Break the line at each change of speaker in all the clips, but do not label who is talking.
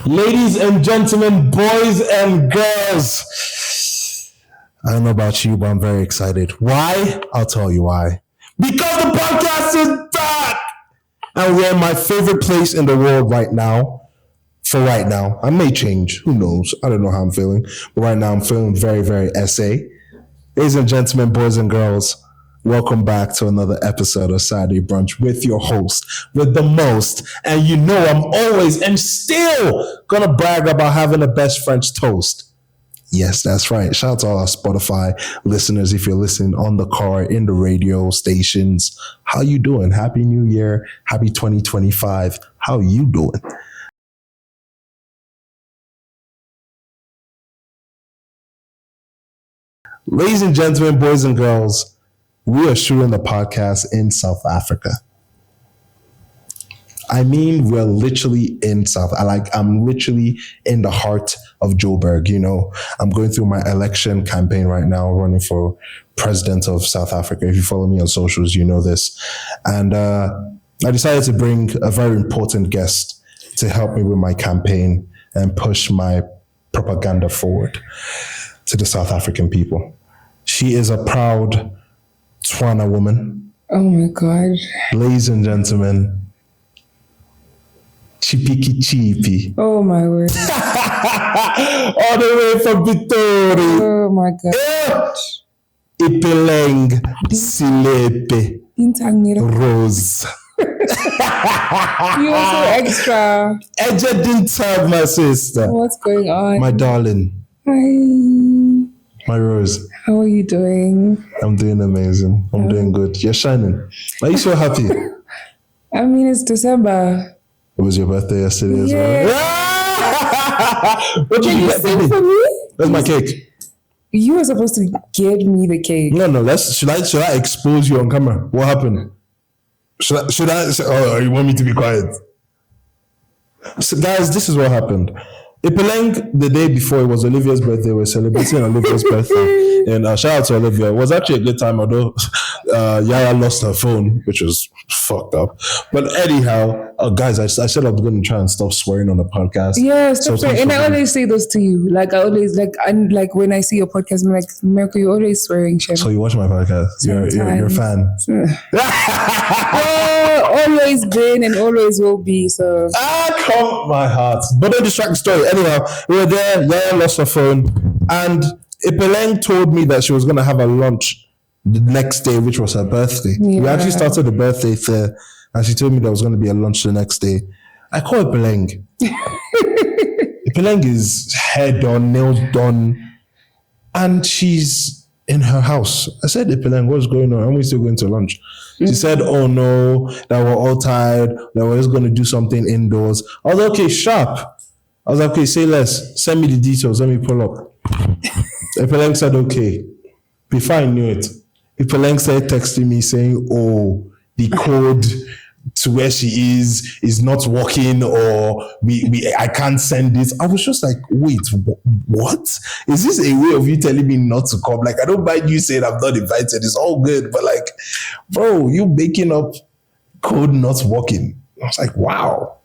Ladies and gentlemen, boys and girls, I don't know about you, but I'm very excited. Why? I'll tell you why. Because the podcast is back! And we're in my favorite place in the world right now. For right now. I may change. Who knows? I don't know how I'm feeling. But right now, I'm feeling very, very SA. Ladies and gentlemen, boys and girls, welcome back to another episode of Saturday Brunch with your host, with the most. And you know I'm always and still gonna brag about having the best French toast. Yes, that's right. Shout out to all our Spotify listeners if you're listening on the car, in the radio stations. How you doing? Happy New Year. Happy 2025. How you doing? Ladies and gentlemen, boys and girls, we are shooting the podcast in South Africa. I mean, we're literally in I'm literally in the heart of Joburg, you know. I'm going through my election campaign right now, running for president of South Africa. If you follow me on socials, you know this. And I decided to bring a very important guest to help me with my campaign and push my propaganda forward to the South African people. She is a proud Tswana woman.
Oh my God.
Ladies and gentlemen, Chipi.
Oh my word.
All the way from Pretoria.
Oh my God.
Ipeleng Selepa Rose.
You are so extra.
Eja didn't tag my sister.
What's going on?
My darling.
Hi.
My Rose.
How are you doing?
I'm doing amazing. I'm doing good. You're shining. Are you so happy?
I mean, it's December.
It was your birthday yesterday as well. Yeah! What did you get
Sing for me?
Where's my cake?
You were supposed to get me the cake.
No. Should I expose you on camera? What happened? Should I? Oh, you want me to be quiet? So guys, this is what happened. Ipeleng, the day before it was Olivia's birthday, we were celebrating Olivia's birthday. And shout out to Olivia. It was actually a good time, although Yaya lost her phone, which was fucked up. But anyhow, guys, I said I was going to try and stop swearing on the podcast.
Yeah, stop swearing. And I always say those to you. Like, I always, like when I see your podcast, I'm like, Mirko, you're always swearing, Chef.
So you watch my podcast? You're a fan?
Always been and always will be, so.
Come my heart. But don't distract the story. Anyhow, we were there, Yaya lost her phone, and Ipeleng told me that she was going to have a lunch the next day, which was her birthday. Yeah. We actually started the birthday fair, and she told me there was going to be a lunch the next day. I call Ipeleng. Ipeleng is hair done, nails done, and she's in her house. I said, Ipeleng, what's going on? Are we still going to lunch? She said, oh no, that we're all tired, that we're just going to do something indoors. I was like, okay, sharp. I was like, okay, say less. Send me the details. Let me pull up. Ipeleng said, okay. Before I knew it, Ipeleng started texting me saying, oh, the code to where she is not working, or I can't send it. I was just like, wait, what? Is this a way of you telling me not to come? Like, I don't mind you saying I'm not invited. It's all good. But like, bro, you making up code not working. I was like, wow.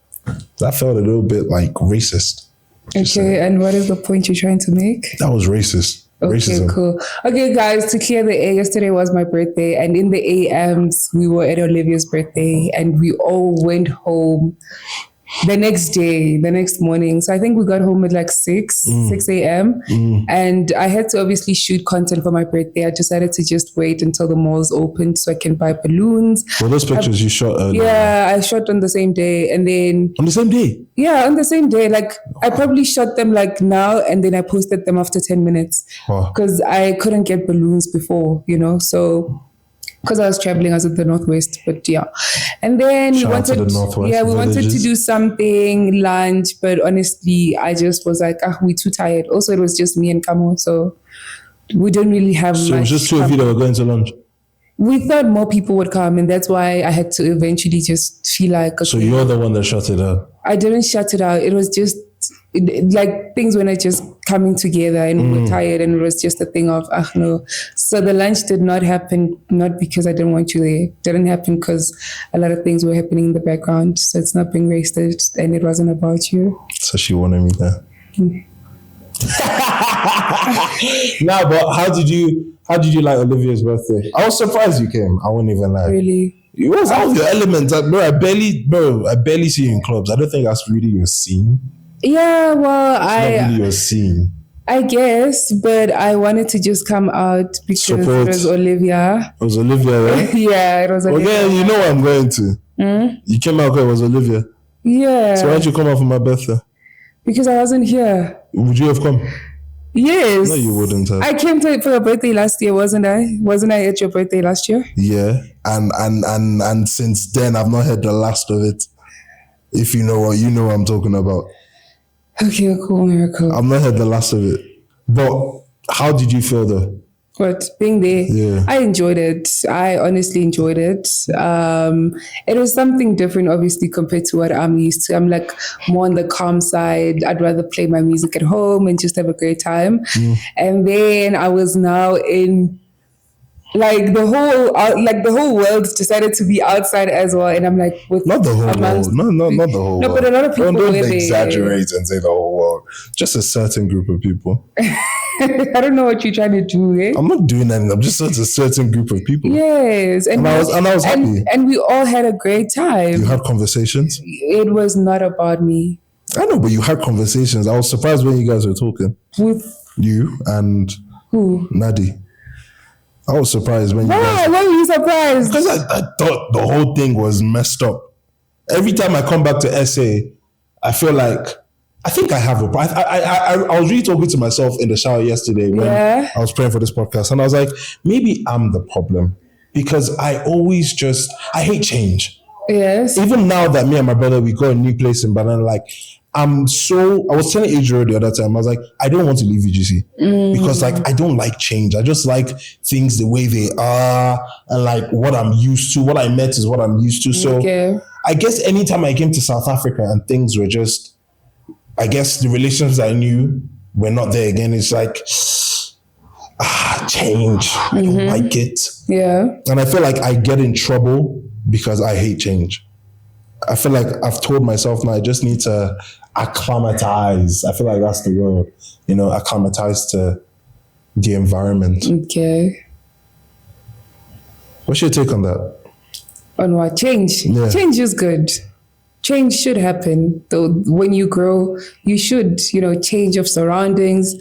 That felt a little bit like racist.
Okay, and what is the point you're trying to make?
That was racist.
Okay,
Racism.
Cool. Okay, guys, to clear the air, yesterday was my birthday, and in the AMs, we were at Olivia's birthday, and we all went home the next morning. So I think we got home at like 6 a.m. And I had to obviously shoot content for my birthday. I decided to just wait until the malls opened so I can buy balloons.
Well, those pictures you shot earlier.
Yeah, I shot on the same day. And then...
On the same day?
Yeah, on the same day. Like, I probably shot them like now, and then I posted them after 10 minutes. Because I couldn't get balloons before, you know, so... Because I was traveling, I was at the Northwest, but yeah. And then we wanted to do something, lunch, but honestly, I just was like, we're too tired. Also, it was just me and Kamo, so we didn't really have much.
So it was just two of you that were going to lunch?
We thought more people would come, and that's why I had to eventually just feel like... Okay,
so you're the one that shut it out?
I didn't shut it out. It was just like things were not just coming together, and we were tired, and it was just a thing of no. So the lunch did not happen, not because I didn't want you there. It didn't happen because a lot of things were happening in the background. So it's not being wasted, and it wasn't about you.
So she wanted me there. Nah, but how did you like Olivia's birthday? I was surprised you came. I wouldn't even lie.
Really?
It was out of your element, bro. I barely see you in clubs. I don't think that's really your scene.
Yeah, well,
It's not really your scene.
I guess, but I wanted to just come out because it was Olivia.
It was Olivia, right?
Yeah, it was Olivia.
Okay, you know what I'm going to. You came out because it was Olivia.
Yeah.
So why didn't you come out for my birthday?
Because I wasn't here.
Would you have come?
Yes.
No, you wouldn't have.
I came for your birthday last year, wasn't I? Wasn't I at your birthday last year?
Yeah, and since then I've not heard the last of it. If you know what I'm talking about.
Okay, cool, miracle.
I've not heard the last of it. But how did you feel though?
What, being there?
Yeah.
I enjoyed it. I honestly enjoyed it. It was something different, obviously, compared to what I'm used to. I'm like more on the calm side. I'd rather play my music at home and just have a great time. And then I was now in like the whole world decided to be outside as well, and I'm like,
not the whole world. No, not the whole world.
No, but a lot of people
don't
were
exaggerate and say the whole world. Just a certain group of people.
I don't know what you're trying to do, eh?
I'm not doing anything. I'm just a certain group of people.
Yes,
and I was happy.
And we all had a great time.
You had conversations?
It was not about me.
I know, but you had conversations. I was surprised when you guys were talking.
With
you and
who?
Nadi. I was surprised when you
guys... Why were you surprised?
Because I thought the whole thing was messed up. Every time I come back to SA, I feel like I think I have a problem. I was really talking to myself in the shower yesterday when I was praying for this podcast, and I was like, maybe I'm the problem because I hate change.
Yes.
Even now that me and my brother, we got a new place in Banana, like I was telling Adriel the other time, I was like, I don't want to leave VGC because like I don't like change. I just like things the way they are and like what I'm used to. What I met is what I'm used to. So I guess anytime I came to South Africa and things were just, I guess the relationships I knew were not there again. It's like, change. I don't like it.
Yeah.
And I feel like I get in trouble because I hate change. I feel like I've told myself now I just need to acclimatize. I feel like that's the word, acclimatize to the environment.
Okay.
What's your take on that?
On what? Change?
Yeah.
Change is good. Change should happen. Though when you grow, you should, change of surroundings,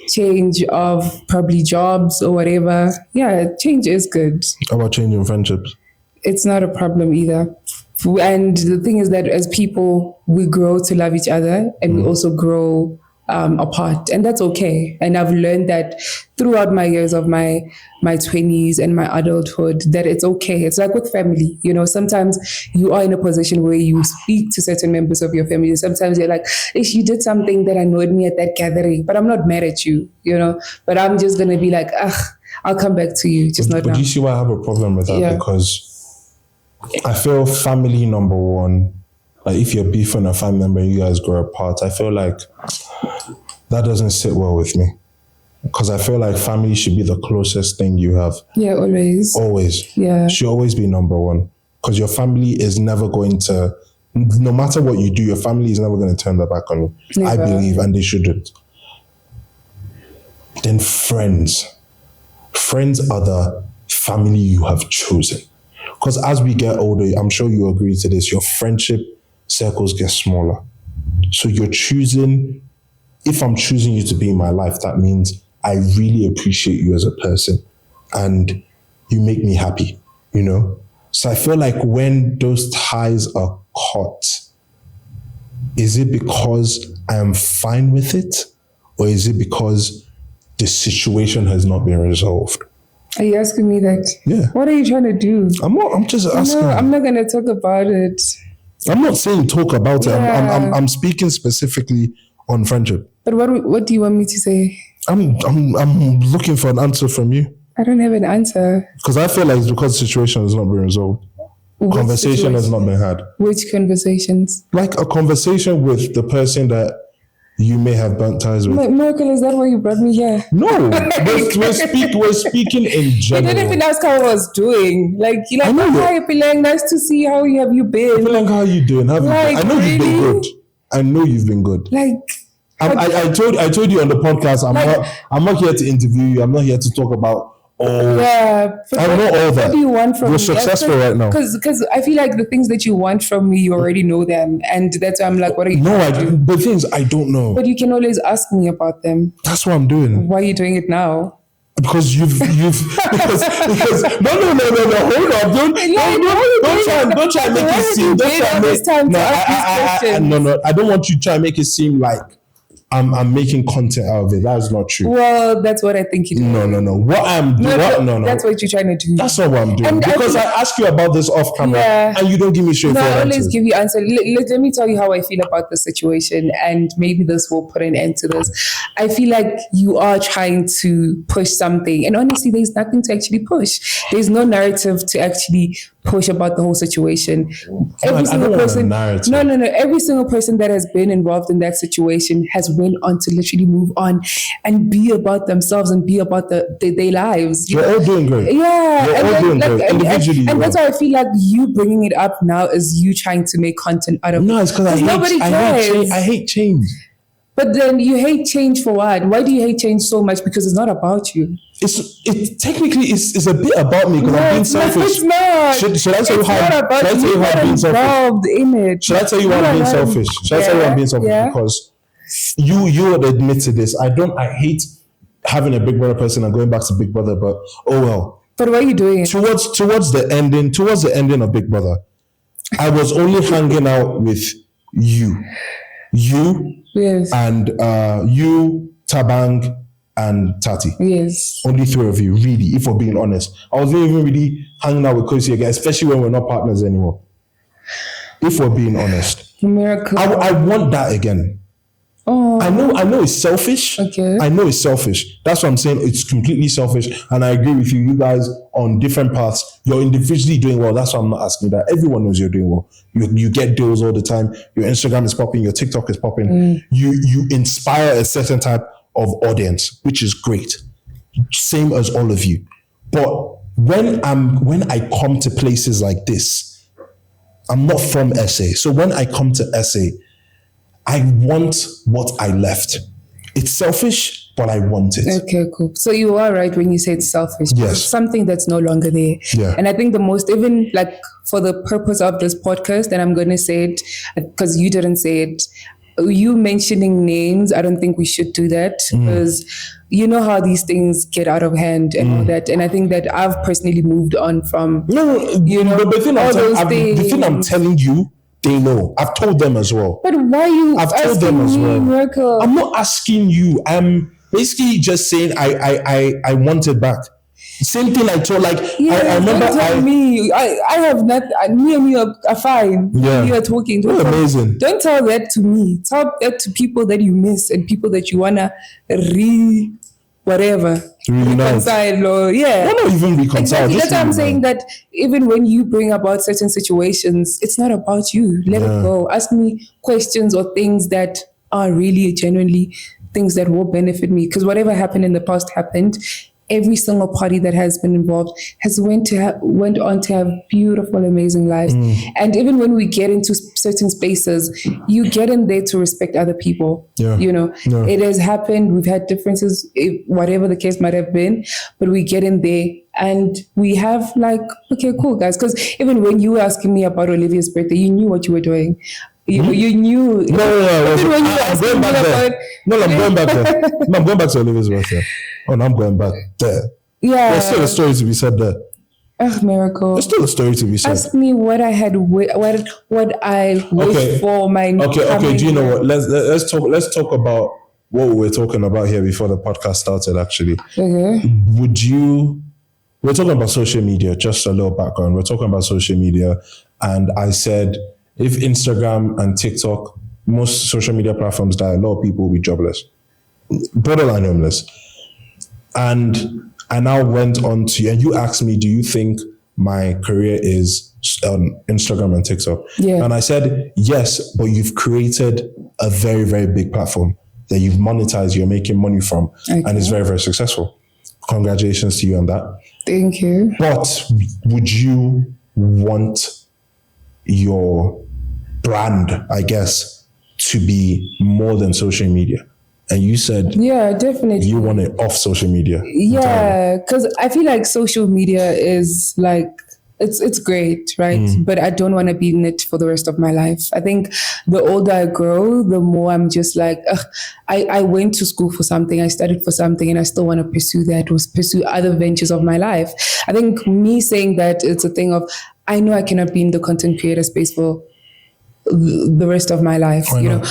change of probably jobs or whatever. Yeah, change is good.
How about changing friendships?
It's not a problem either. And the thing is that as people, we grow to love each other and we also grow apart, and that's okay. And I've learned that throughout my years of my 20s and my adulthood, that it's okay. It's like with family, sometimes you are in a position where you speak to certain members of your family. Sometimes you're like, if you did something that annoyed me at that gathering, but I'm not mad at you, but I'm just going to be like, I'll come back to you, just not now.
But do you see why I have a problem with that? Yeah. Because I feel family number one, like if you're beefing a family member and you guys grow apart, I feel like that doesn't sit well with me. Because I feel like family should be the closest thing you have.
Yeah, always.
Always.
Yeah.
Should always be number one. Because your family is never going to, no matter what you do, your family is never going to turn their back on you. Never. I believe, and they shouldn't. Then friends. Friends are the family you have chosen. Because as we get older, I'm sure you agree to this, your friendship circles get smaller. So you're choosing, if I'm choosing you to be in my life, that means I really appreciate you as a person and you make me happy, So I feel like when those ties are cut, is it because I am fine with it or is it because the situation has not been resolved?
Are you asking me that?
Yeah.
What are you trying to do?
I'm just asking.
No, I'm not going to talk about it.
I'm not saying talk about it. I'm speaking specifically on friendship.
But what do you want me to say?
I'm looking for an answer from you.
I don't have an answer.
Because I feel like it's because the situation has not been resolved. Conversation has not been had.
Which conversations?
Like a conversation with the person that you may have burnt ties with.
Miracle, is that why you brought me here?
No, we're speaking in general.
You didn't even ask how I was doing. Like, you're like, hi, Ipeleng, nice to see you. How have you been?
Ipeleng, how are you doing? I know you've been good. I know you've been good.
Like,
I told you on the podcast, I'm not here to interview you. I'm not here to talk about I know all that.
What do you want from me?
You're successful right now.
Because I feel like the things that you want from me, you already know them, and that's why I'm like, what are you?
No, the things I don't know.
But you can always ask me about them.
That's what I'm doing.
Why are you doing it now?
Because you've because no hold on, don't try and make it seem I don't want you to try and make it seem like I'm making content out of it. That's not true.
Well, that's what I think you do.
No. What I'm doing? No.
That's what you're trying to do.
That's not what I'm doing. And because I ask you about this off camera, and you don't give me straightforward answers.
I always give you answer. Let me tell you how I feel about the situation, and maybe this will put an end to this. I feel like you are trying to push something, and honestly, there's nothing to actually push. There's no narrative to actually push about the whole situation. Every single person that has been involved in that situation has went on to literally move on and be about themselves and be about their lives.
You're all doing great.
Yeah.
You're all doing great. Individually.
And that's why I feel like you bringing it up now is you trying to make content out of it.
No, it's because I hate change.
But then you hate change for what? Why do you hate change so much? Because it's not about you.
It technically is a bit about me because I'm being selfish.
It's not.
Should I tell you how I'm being selfish? Should I tell you why I'm being selfish? Should I tell you why I'm being selfish? Because you would admit to this. I hate having a Big Brother person and going back to Big Brother, but oh well.
But why are you doing it?
Towards the ending of Big Brother, I was only hanging out with you.
Yes.
And you, Tabang, and Tati.
Yes.
Only three of you, really, if we're being honest. I wasn't even really hanging out with Kosi again, especially when we're not partners anymore. If we're being honest.
Miracle.
I want that again.
Oh.
I know it's selfish.
Okay.
I know it's selfish. That's what I'm saying. It's completely selfish. And I agree with you. You guys on different paths, you're individually doing well. That's why I'm not asking that. Everyone knows you're doing well. You get deals all the time. Your Instagram is popping. Your TikTok is popping. You inspire a certain type of audience, which is great. Same as all of you. But when I come to places like this, I'm not from SA. So when I come to SA, I want what I left. It's selfish, but I want it.
Okay, cool. So you are right when you say it's selfish.
Yes.
It's something that's no longer there.
Yeah.
And I think the most, even like for the purpose of this podcast, and I'm going to say it because you didn't say it, you mentioning names, I don't think we should do that because you know how these things get out of hand and all that. And I think that I've personally moved on from,
but the thing I'm telling you, they know. I've told them as well.
But why you
I've told them as well.
Miracle?
I'm not asking you. I'm basically just saying I want it back. Same thing I told, like, I remember.
Don't tell me. I have not. Me and you are fine.
Yeah.
We are talking.
Amazing.
Don't tell that to me. Tell that to people that you miss and people that you wanna reconcile or
Why not even reconcile?
Exactly. That's why I'm saying that even when you bring about certain situations, it's not about you. Let it go. Ask me questions or things that are really genuinely things that will benefit me. Because whatever happened in the past happened. Every single party that has been involved has went on to have beautiful, amazing lives. And even when we get into certain spaces, you get in there to respect other people.
Yeah.
You know, it has happened. We've had differences, whatever the case might have been, but we get in there and we have like, okay, cool, guys. Because even when you were asking me about Olivia's birthday, you knew what you were doing. You knew.
No. I'm going back there. I'm going back to Olivia's birthday. Oh, no, I'm going back there.
Yeah.
There's still a story to be said there.
Miracle.
There's still a story to be said.
Ask me what I had, what I wished for my.
Okay. Do you know what? Let's talk about what we were talking about here before the podcast started. Actually, we're talking about social media. Just a little background. We're talking about social media, and I said if Instagram and TikTok, most social media platforms die, a lot of people will be jobless, borderline homeless. And I now went on to, and you asked me, do you think my career is on Instagram and TikTok?
Yeah.
And I said, yes, but you've created a very, very big platform. that you've monetized, you're making money from, and it's very, very successful. Congratulations to you on that.
Thank you.
But would you want your brand, I guess, to be more than social media? And you said,
yeah, definitely,
you want it off social media.
Yeah, because I feel like social media is like, it's great, right? But I don't want to be in it for the rest of my life. I think the older I grow, the more I'm just like, I went to school for something, I studied for something, and I still want to pursue that, or pursue other ventures of my life. I think me saying that, it's a thing of, I know I cannot be in the content creator space for the rest of my life, you know,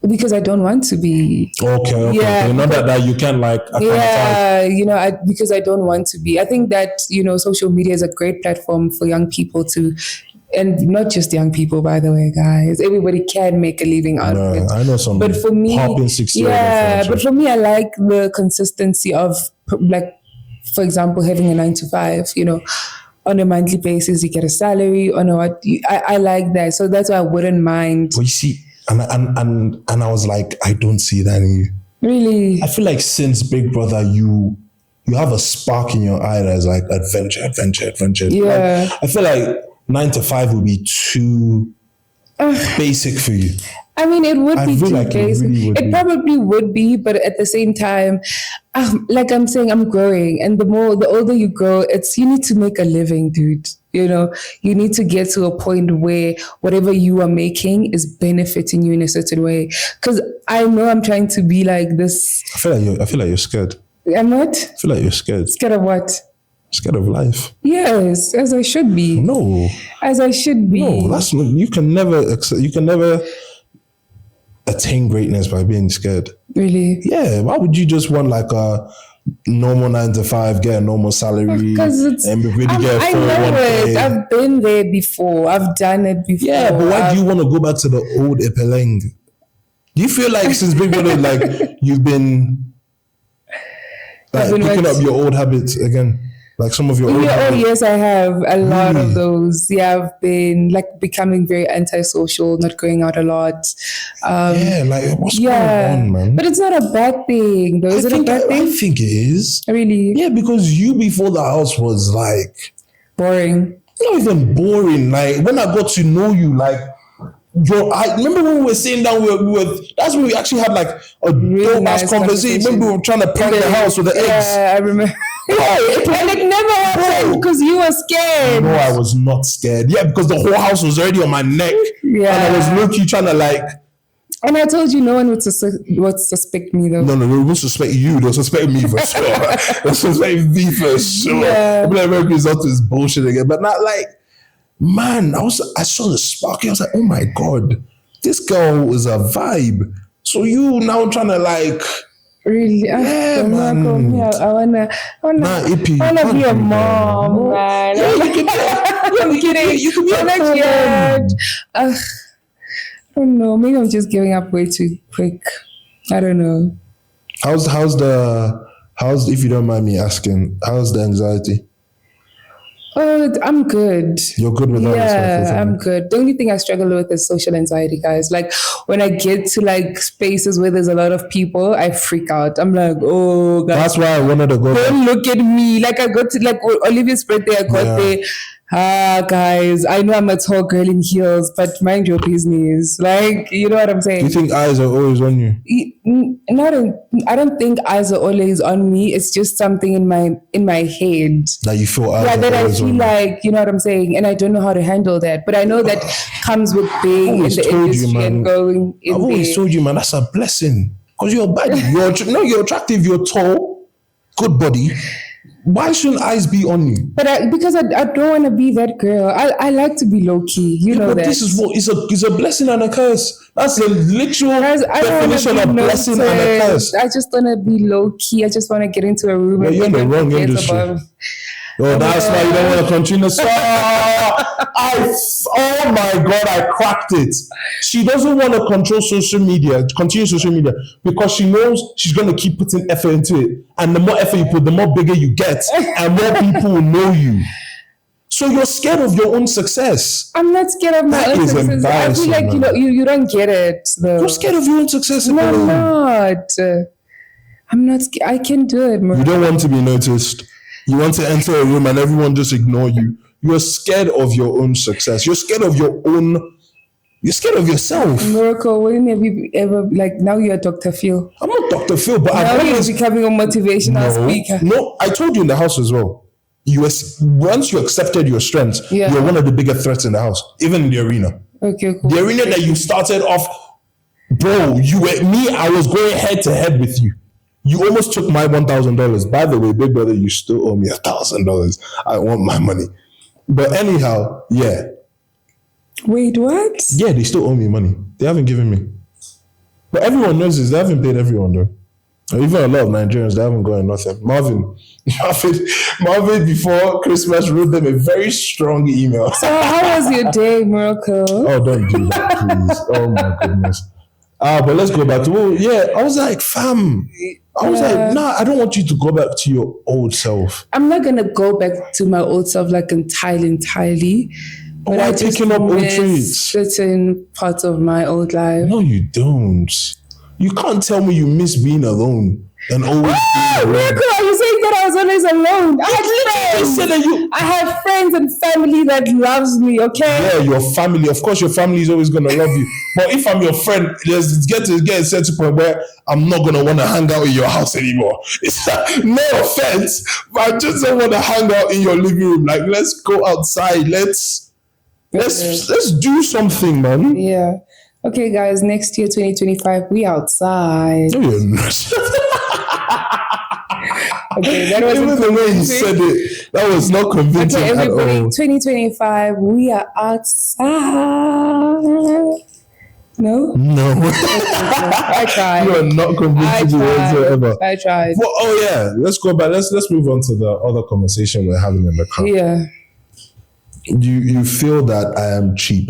because I don't want to be.
Okay. Yeah, not that you can like.
Yeah, you know, because I don't want to be. I think that, you know, social media is a great platform for young people to, and not just young people, by the way, guys. Everybody can make a living out of it.
I know some.
But for me, but for me, I like the consistency of, like, for example, having a 9 to 5. You know, on a monthly basis, you get a salary. On a what? I like that. So that's why I wouldn't mind.
But you see. And I was like, I don't see that in you.
Really?
I feel like since Big Brother, you have a spark in your eye that's like adventure.
Yeah.
Like, I feel like 9 to 5 would be too basic for you.
I mean, it would be too
like
basic. It probably would be, but at the same time, like I'm saying, I'm growing, and the older you grow, you need to make a living, dude. You know, you need to get to a point where whatever you are making is benefiting you in a certain way. Because I know I'm trying to be like this. I feel
like you're scared.
I'm not?
I feel like you're scared.
Scared of what?
Scared of life.
Yes, as I should be.
No.
As I should be.
No, that's not, you can never attain greatness by being scared.
Really?
Yeah. Why would you just want like a normal 9 to 5, get a normal salary,
because
and really get a 401k?
I know it. I've been there before. I've done it before.
Yeah, but why do you want to go back to the old Ipeleng? Do you feel like since Big Brother, like you've been picking up your old habits again? Like some of your old habits?
Yes, I have a lot of those. Yeah, I've been like becoming very antisocial, not going out a lot.
Like what's going on, man?
But it's not a bad thing, though. Is it a bad thing?
I think it is.
Really?
Yeah, because you before the house was like
boring.
Not even boring. Like when I got to know you, like I remember when we were sitting down, that's when we actually had like a really nice conversation. Remember we were trying to prank the house with the eggs.
Yeah, I remember. And it never happened because you were scared.
No, I was not scared. Yeah, because the whole house was already on my neck. Yeah. And I was low-key trying to like.
And I told you no one would suspect me though.
No, they won't suspect you. They'll suspect me for sure. They'll suspect me for sure. Yeah. I'm like, maybe it's not this bullshit again. But not like, man, I saw the spark. I was like, oh my God, this girl is a vibe. So you now trying to like.
Really?
Yeah, man.
I wanna be a mom, man.
Yeah, I'm kidding. You can be a mom.
I don't know. Maybe I'm just giving up way too quick. I don't know.
How's if you don't mind me asking, how's the anxiety?
Oh, I'm good.
You're good with that?
Yeah, I'm good. The only thing I struggle with is social anxiety, guys. Like when I get to like spaces where there's a lot of people, I freak out. I'm like, oh, guys.
That's why I wanted to go.
Don't look at me. Like I got to like Olivia's birthday. I got there. Guys, I know I'm a tall girl in heels, but mind your business. Like, you know what I'm saying?
Do you think eyes are always on you?
I don't think eyes are always on me. It's just something in my head
that you feel.
Yeah, that I feel like, you know what I'm saying, and I don't know how to handle that. But I know that comes with being in the industry and going in.
I've always told you, man, that's a blessing because you're body. You're attractive. You're tall, good body. Why shouldn't eyes be on you?
But because I don't want to be that girl. I like to be low key. You know that.
This is what is a blessing and a curse. That's the literal definition of blessing and a curse.
I just want to be low key. I just want to get into a room and
you're in the wrong industry. Oh, that's why you don't want to continue. Oh my God, I cracked it. She doesn't want to continue social media because she knows she's going to keep putting effort into it. And the more effort you put, the more bigger you get and more people will know you. So you're scared of your own success.
I'm not scared of my own success. I feel like, you don't get it, though.
You're scared of your own success.
No, I'm not. I'm not scared. I can do it, man.
You don't want to be noticed. You want to enter a room and everyone just ignore you. You're scared of your own success. You're scared of your own... You're scared of yourself.
Miracle, when have you ever, like, now you're Dr. Phil?
I'm not Dr. Phil, but
now you're becoming a motivational speaker.
No, I told you in the house as well. Once you accepted your strengths, you're one of the bigger threats in the house, even in the arena.
Okay, cool.
The arena that you started off, bro, I was going head to head with you. You almost took my $1,000. By the way, big brother, you still owe me $1,000. I want my money. But anyhow, yeah.
Wait, what?
Yeah, they still owe me money. They haven't given me. But everyone knows this. They haven't paid everyone, though. Even a lot of Nigerians, they haven't gotten nothing. Marvin, before Christmas, wrote them a very strong email.
So how was your day, Miracle?
Oh, don't do that, please. Oh, my goodness. But let's go back to... I was like, fam... I was like, nah, I don't want you to go back to your old self.
I'm not going to go back to my old self like entirely. But I just
picking up old traits.
Certain parts of my old life.
No, you don't. You can't tell me you miss being alone and always being alone.
Miracle, are you saying that I was always alone? I had friends.
Said that
I have friends and family that loves me, okay?
Yeah, your family. Of course, your family is always going to love you. But if I'm your friend, it's get a certain point where I'm not going to want to hang out in your house anymore. It's no offense, but I just don't want to hang out in your living room. Like, let's go outside. Let's do something, man.
Yeah. Okay, guys, next year, 2025, we outside.
No, you're not.
Okay, that wasn't
even the way you said it, that was not convincing
at all. 2025, we are outside. No?
No.
I tried.
You are not convincing me whatsoever.
I tried.
Well, let's go back. Let's move on to the other conversation we're having in the car.
Yeah.
You feel that I am cheap?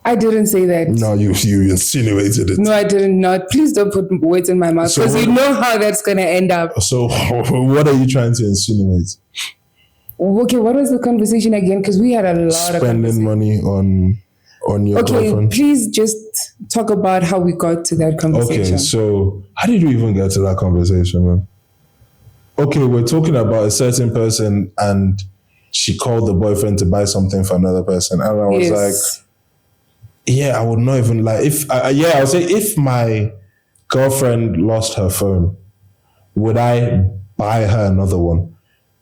I didn't say that.
No, you insinuated it.
No, I did not. Please don't put words in my mouth because you know how that's going to end up.
So what are you trying to insinuate?
Okay, what was the conversation again? Because we had a lot of
spending money on your girlfriend.
Please just talk about how we got to that conversation.
Okay, so how did you even get to that conversation, man? Okay, we're talking about a certain person and she called the boyfriend to buy something for another person. And I was like, yeah, I would not even like I would say if my girlfriend lost her phone, would I buy her another one?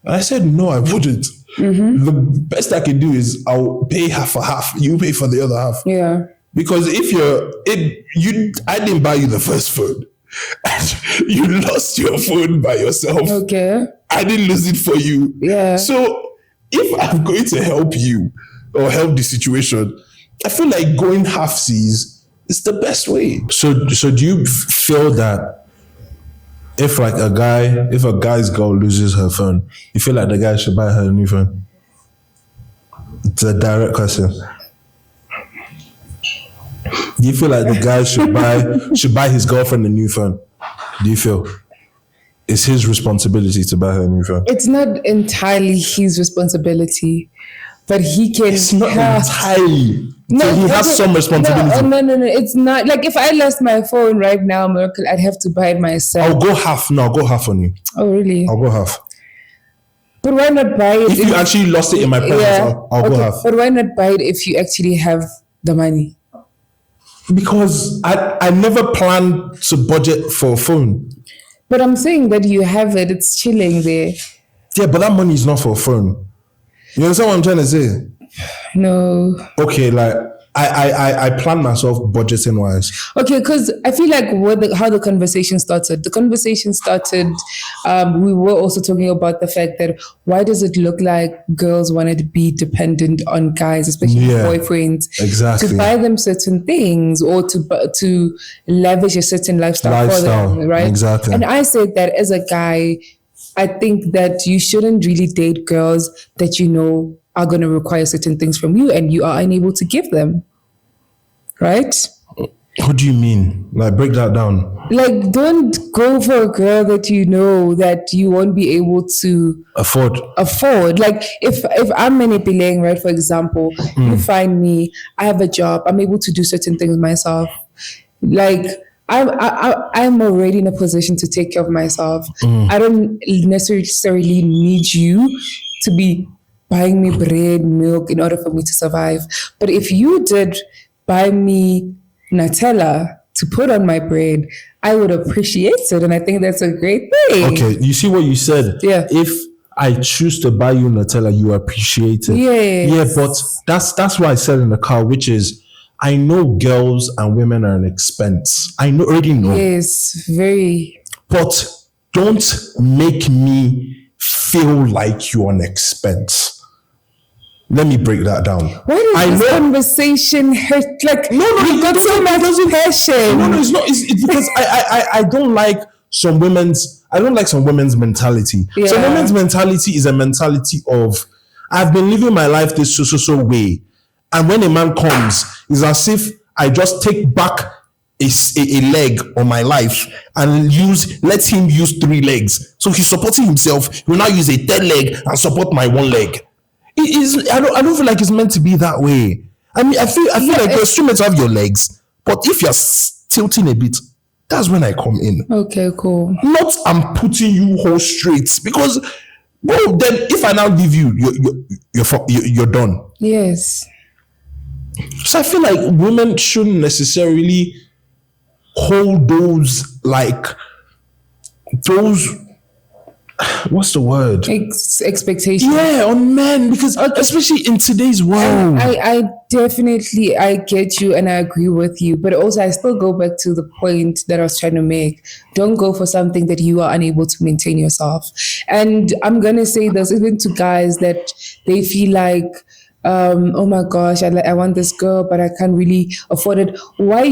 And I said, no, I wouldn't. Mm-hmm. The best I can do is I'll pay half for half. You pay for the other half.
Yeah.
Because I didn't buy you the first phone. You lost your phone by yourself.
Okay.
I didn't lose it for you.
Yeah.
So if I'm going to help you or help the situation, I feel like going half-seas is the best way. So do you feel that if a guy's girl loses her phone, you feel like the guy should buy her a new phone? It's a direct question. Do you feel like the guy should buy his girlfriend a new phone? Do you feel it's his responsibility to buy her a new phone?
It's not entirely his responsibility. But he can.
It's not entirely. No, so he has some responsibility.
No. It's not. Like if I lost my phone right now, Miracle, I'd have to buy it myself.
I'll go half. No, I'll go half on you.
Oh, really?
I'll go half.
But why not buy it?
If you actually lost it in my presence, I'll go half.
But why not buy it if you actually have the money?
Because I never planned to budget for a phone.
But I'm saying that you have it. It's chilling there.
Yeah, but that money is not for a phone. You understand what I'm trying to say?
No.
Okay, like I plan myself budgeting wise.
Okay, because I feel like how the conversation started. The conversation started, we were also talking about the fact that why does it look like girls want to be dependent on guys, especially boyfriends,
exactly,
to buy them certain things or to lavish a certain lifestyle for them, right?
Exactly.
And I said that as a guy, I think that you shouldn't really date girls that you know are going to require certain things from you and you are unable to give them. Right?
What do you mean? Like, break that down.
Like, don't go for a girl that you know that you won't be able to
afford.
Like, if I'm in Ipeleng, right, for example, you find me, I have a job, I'm able to do certain things myself. Like, I'm already in a position to take care of myself. I don't necessarily need you to be buying me bread, milk in order for me to survive. But if you did buy me Nutella to put on my bread, I would appreciate it. And I think that's a great thing.
Okay, you see what you said?
Yeah.
If I choose to buy you Nutella, you appreciate it.
Yes.
Yeah, but that's what I said in the car, which is, I know girls and women are an expense. I already know.
Yes, very.
But don't make me feel like you're an expense. Let me break that down.
Why does this conversation hurt? Like, you got so much passion.
No, it's not. It's because I don't like some women's. I don't like some women's mentality.
Yeah.
Some women's mentality is a mentality of, I've been living my life this so way, and when a man comes, it's as if I just take back a leg on my life and let him use 3 legs. So he's supporting himself. He will now use a 3rd leg and support my 1 leg. It is. I don't feel like it's meant to be that way. I mean, I feel like you're still meant to have your legs, but if you're tilting a bit, that's when I come in.
Okay, cool.
Not I'm putting you whole straight, because, bro, then if I now give you, you're done.
Yes.
So I feel like women shouldn't necessarily hold those, what's the word?
Expectations.
Yeah, on men, because especially in today's world.
I definitely, I get you and I agree with you, but also I still go back to the point that I was trying to make. Don't go for something that you are unable to maintain yourself. And I'm going to say this even to guys that they feel like, oh my gosh, I want this girl, but I can't really afford it. Why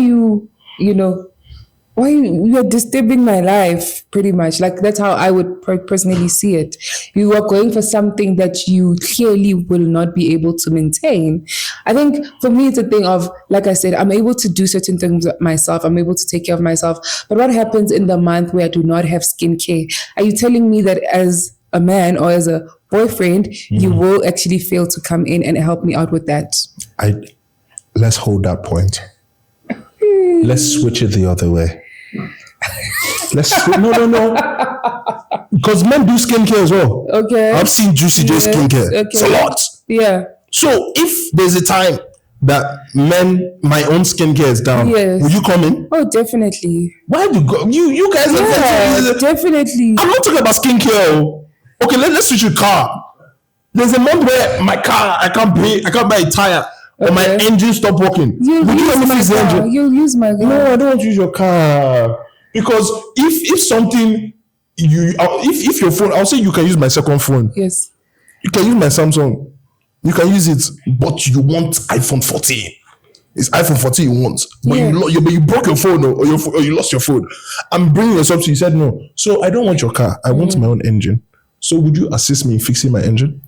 you're disturbing my life, pretty much. Like, that's how I would personally see it. You are going for something that you clearly will not be able to maintain. I think for me, it's a thing of, like I said, I'm able to do certain things myself. I'm able to take care of myself. But what happens in the month where I do not have skincare? Are you telling me that as a man or as a boyfriend, you will actually fail to come in and help me out with that?
Let's hold that point. Let's switch it the other way. No. Because men do skincare as well.
Okay.
I've seen Juicy do skincare. Okay. It's a lot.
Yeah.
So if there's a time that my own skincare is down, will you come in?
Oh, definitely.
Why do you guys?
Yeah, definitely.
I'm not talking about skincare. Okay, let's switch your car. There's a month where my car, I can't buy a tire. Or my engine stop working. You'll
use my car.
No, I don't want to use your car. Because if something, if your phone, I'll say you can use my second phone.
Yes.
You can use my Samsung. You can use it, but you want iPhone 14. It's iPhone 14 you want. But you broke your phone or you lost your phone. I'm bringing this up to you. You said no. So I don't want your car. I want my own engine. So would you assist me in fixing my engine?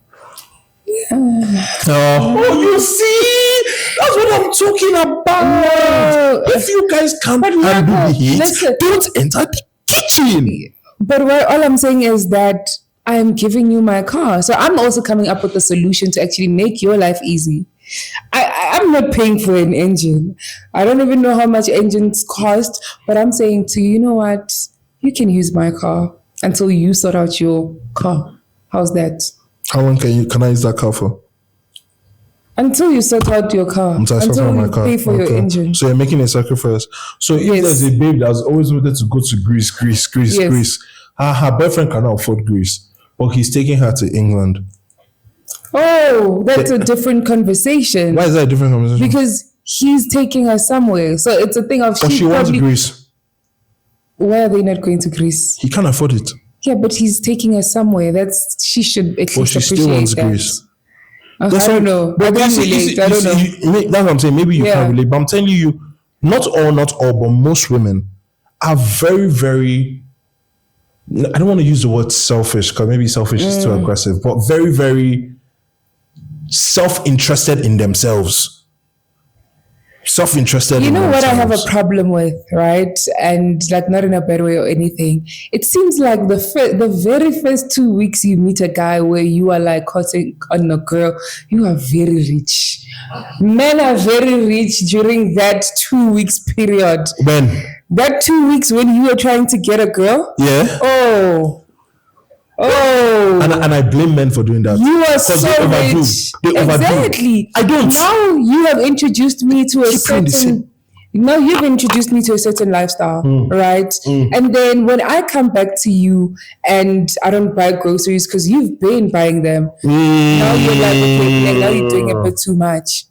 Oh, you see, that's what I'm talking about. If you guys can't handle the heat, don't enter the kitchen.
But all I'm saying is that I am giving you my car, so I'm also coming up with a solution to actually make your life easy. I'm not paying for an engine. I don't even know how much engines cost, but I'm saying to you, you know what? You can use my car until you sort out your car. How's that?
How long can I use that car for?
Until you sort out your car. Until you pay for your engine.
So you're making a sacrifice. So if there's a babe that's always wanted to go to Greece. Her boyfriend cannot afford Greece, but he's taking her to England.
Oh, that's a different conversation.
Why is that a different conversation?
Because he's taking her somewhere. So it's a thing of...
But she wants Greece.
Why are they not going to Greece?
He can't afford it.
Yeah, but he's taking her somewhere. She should at least appreciate
still wants
that.
Greece.
I don't know. I don't relate. I don't know.
That's what I'm saying. Maybe you can't relate. But I'm telling you, not all, but most women are very, very... I don't want to use the word selfish because maybe selfish is too aggressive, but very, very self-interested in themselves. self-interested.
You
in
know what I have a
themselves.
problem with, right? And like not in a bad way or anything. It seems like the very first 2 weeks you meet a guy where you are like cutting on a girl, you are very rich. Men are very rich during that 2 weeks period.
When?
That 2 weeks when you are trying to get a girl.
Yeah.
Oh.
And I blame men for doing that.
You are
'Cause
so
they overdo.
rich.
They overdo.
Exactly.
I don't.
Now you have introduced me to a
Keep doing the
certain.
same.
Now you've introduced me to a certain lifestyle, right? And then when I come back to you and I don't buy groceries because you've been buying them, now you're like, okay, now you're doing a bit too much.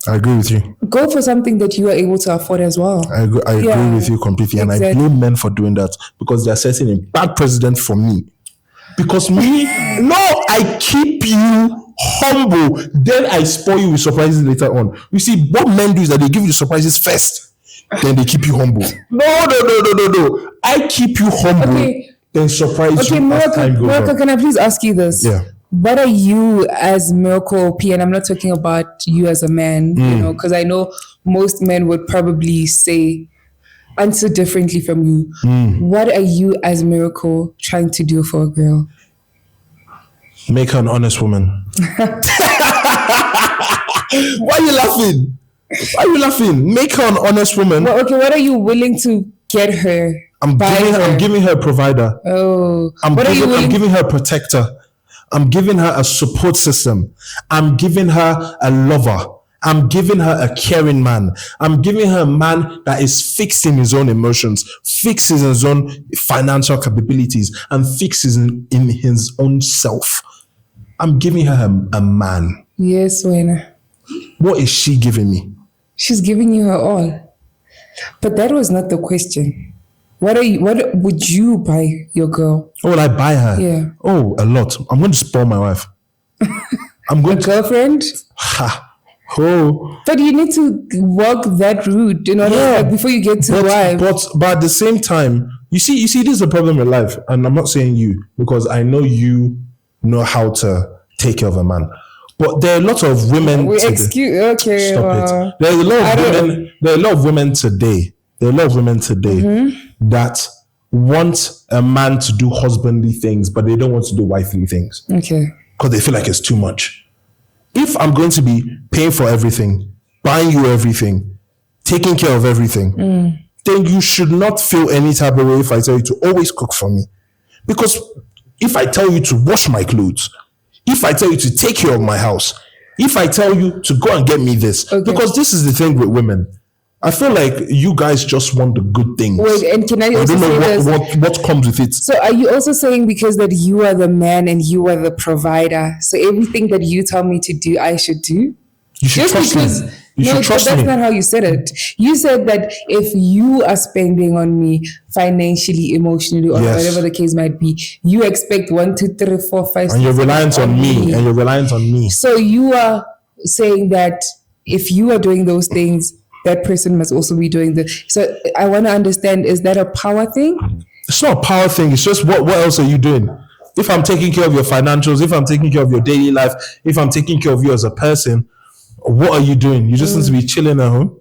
I agree with you.
Go for something that you are able to afford as well.
I agree with you completely. And I blame men for doing that because they're setting a bad precedent for me. Because I keep you humble, then I spoil you with surprises later on. You see, what men do is that they give you surprises first, then they keep you humble. No. I keep you humble, then surprise you as time goes on.
Miracle, can I please ask you this?
Yeah.
What are you as Miracle P? And I'm not talking about you as a man, you know, because I know most men would probably answer differently from you. What are you as Miracle trying to do for a girl?
Make her an honest woman. Why are you laughing? Make her an honest woman.
Well, okay, what are you willing to get her?
I'm giving her a provider.
Oh.
I'm giving her a protector. I'm giving her a support system. I'm giving her a lover. I'm giving her a caring man. I'm giving her a man that is fixed in his own emotions, fixes his own financial capabilities, and fixes in his own self. I'm giving her a man.
Yes, Wena.
What is she giving me?
She's giving you her all. But that was not the question. What would you buy your girl?
What will I buy her?
Yeah.
Oh, a lot. I'm going to spoil my wife. I'm going to
girlfriend?
Oh.
But you need to walk that route in order before you get to wife.
But at the same time, you see, this is the problem with life. And I'm not saying you, because I know you know how to take care of a man. But there are a lot of women. Stop it. There are a lot of women today. That want a man to do husbandly things, but they don't want to do wifely things.
Okay.
Because they feel like it's too much. If I'm going to be paying for everything, buying you everything, taking care of everything, then you should not feel any type of way if I tell you to always cook for me. Because if I tell you to wash my clothes, if I tell you to take care of my house, if I tell you to go and get me this, because this is the thing with women. I feel like you guys just want the good things.
Wait, and can I also say this?
What comes with it.
So are you also saying because that you are the man and you are the provider, so everything that you tell me to do, I should do?
You should trust me.
That's not how you said it. You said that if you are spending on me financially, emotionally, or whatever the case might be, you expect 1, 2, 3, 4, 5, 6.
And you're reliant on me.
So you are saying that if you are doing those things, that person must also be doing the. So I want to understand: is that a power thing?
It's not a power thing. It's just what else are you doing? If I'm taking care of your financials, if I'm taking care of your daily life, if I'm taking care of you as a person, what are you doing? You just need to be chilling at home,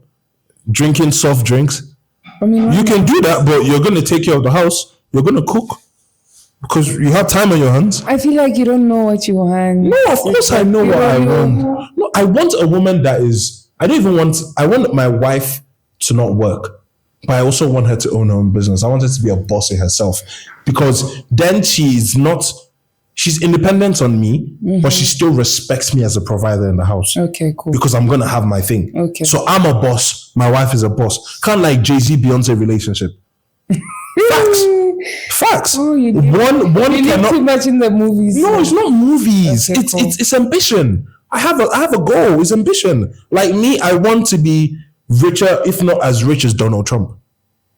drinking soft drinks.
I mean,
you can do that, but you're going to take care of the house. You're going to cook because you have time on your hands.
I feel like you don't know what you want.
No, of course I know what I want. No, I want a woman that is. I want my wife to not work, but I also want her to own her own business. I want her to be a boss in herself, because then she's independent on me, but she still respects me as a provider in the house.
Okay, cool.
Because I'm going to have my thing.
Okay.
So I'm a boss. My wife is a boss. Kind of like Jay-Z, Beyonce relationship. Facts.
Oh, you
cannot
too much in the movies.
No, it's not movies.
Okay,
It's ambition. I have a goal. It's ambition. Like me, I want to be richer, if not as rich as Donald Trump.